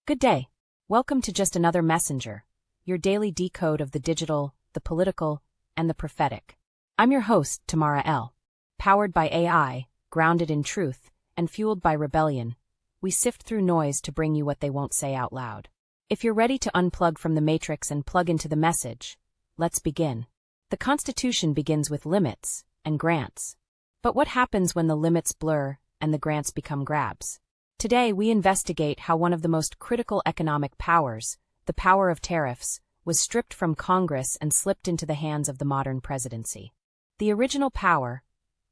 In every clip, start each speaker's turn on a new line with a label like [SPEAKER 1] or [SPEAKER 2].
[SPEAKER 1] Good day. Welcome to Just Another Messenger, your daily decode of the digital, the political, and the prophetic. I'm your host, Tamara L. Powered by AI, grounded in truth, and fueled by rebellion, we sift through noise to bring you what they won't say out loud. If you're ready to unplug from the matrix and plug into the message, let's begin. The Constitution begins with limits and grants. But what happens when the limits blur and the grants become grabs? Today we investigate how one of the most critical economic powers, the power of tariffs, was stripped from Congress and slipped into the hands of the modern presidency. The original power,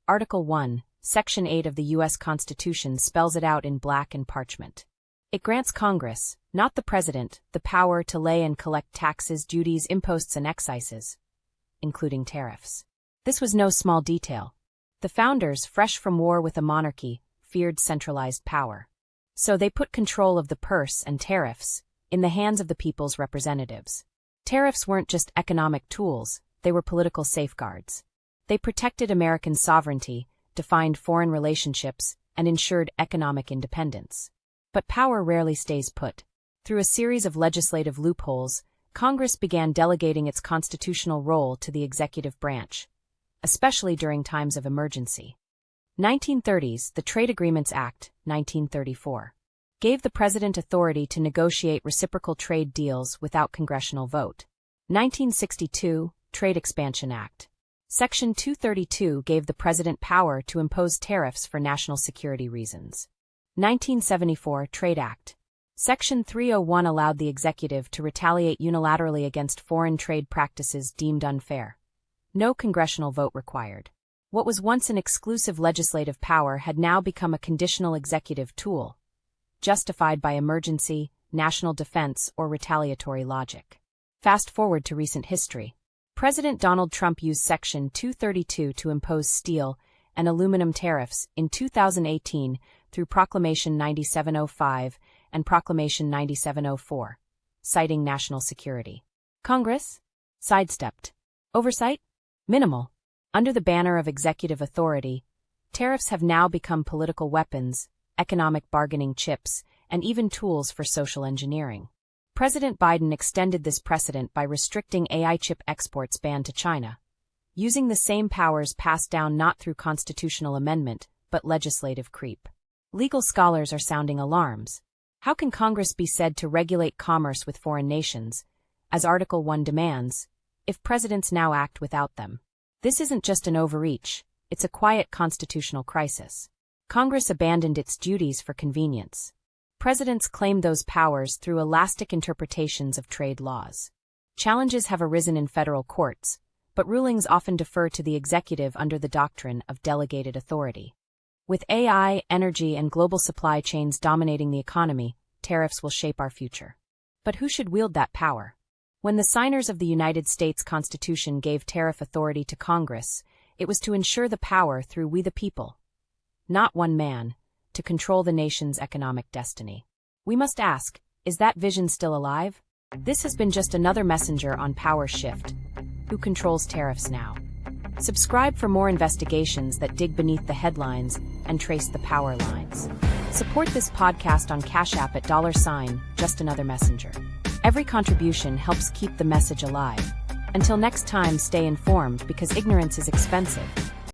[SPEAKER 1] Article 1, Section 8 of the U.S. Constitution spells it out in black and parchment. It grants Congress, not the president, the power to lay and collect taxes, duties, imposts, and excises, including tariffs. This was no small detail. The founders, fresh from war with a monarchy, feared centralized power. So they put control of the purse and tariffs in the hands of the people's representatives. Tariffs weren't just economic tools, they were political safeguards. They protected American sovereignty, defined foreign relationships, and ensured economic independence. But power rarely stays put. Through a series of legislative loopholes, Congress began delegating its constitutional role to the executive branch, especially during times of emergency. 1930s, the Trade Agreements Act, 1934, gave the president authority to negotiate reciprocal trade deals without congressional vote. 1962, Trade Expansion Act. Section 232 gave the president power to impose tariffs for national security reasons. 1974, Trade Act. Section 301 allowed the executive to retaliate unilaterally against foreign trade practices deemed unfair. No congressional vote required. What was once an exclusive legislative power had now become a conditional executive tool, justified by emergency, national defense, or retaliatory logic. Fast forward to recent history. President Donald Trump used Section 232 to impose steel and aluminum tariffs in 2018 through Proclamation 9705 and Proclamation 9704, citing national security. Congress? Sidestepped. Oversight? Minimal. Under the banner of executive authority, tariffs have now become political weapons, economic bargaining chips, and even tools for social engineering. President Biden extended this precedent by restricting AI chip exports banned to China, using the same powers passed down not through constitutional amendment, but legislative creep. Legal scholars are sounding alarms. How can Congress be said to regulate commerce with foreign nations, as Article 1 demands, if presidents now act without them? This isn't just an overreach, it's a quiet constitutional crisis. Congress abandoned its duties for convenience. Presidents claimed those powers through elastic interpretations of trade laws. Challenges have arisen in federal courts, but rulings often defer to the executive under the doctrine of delegated authority. With AI, energy, and global supply chains dominating the economy, tariffs will shape our future. But who should wield that power? When the signers of the United States Constitution gave tariff authority to Congress, it was to ensure the power through we the people, not one man, to control the nation's economic destiny. We must ask, is that vision still alive? This has been Just Another Messenger on PowerShift. Who controls tariffs now? Subscribe for more investigations that dig beneath the headlines and trace the power lines. Support this podcast on Cash App at $JustAnotherMessenger. Every contribution helps keep the message alive. Until next time, stay informed because ignorance is expensive.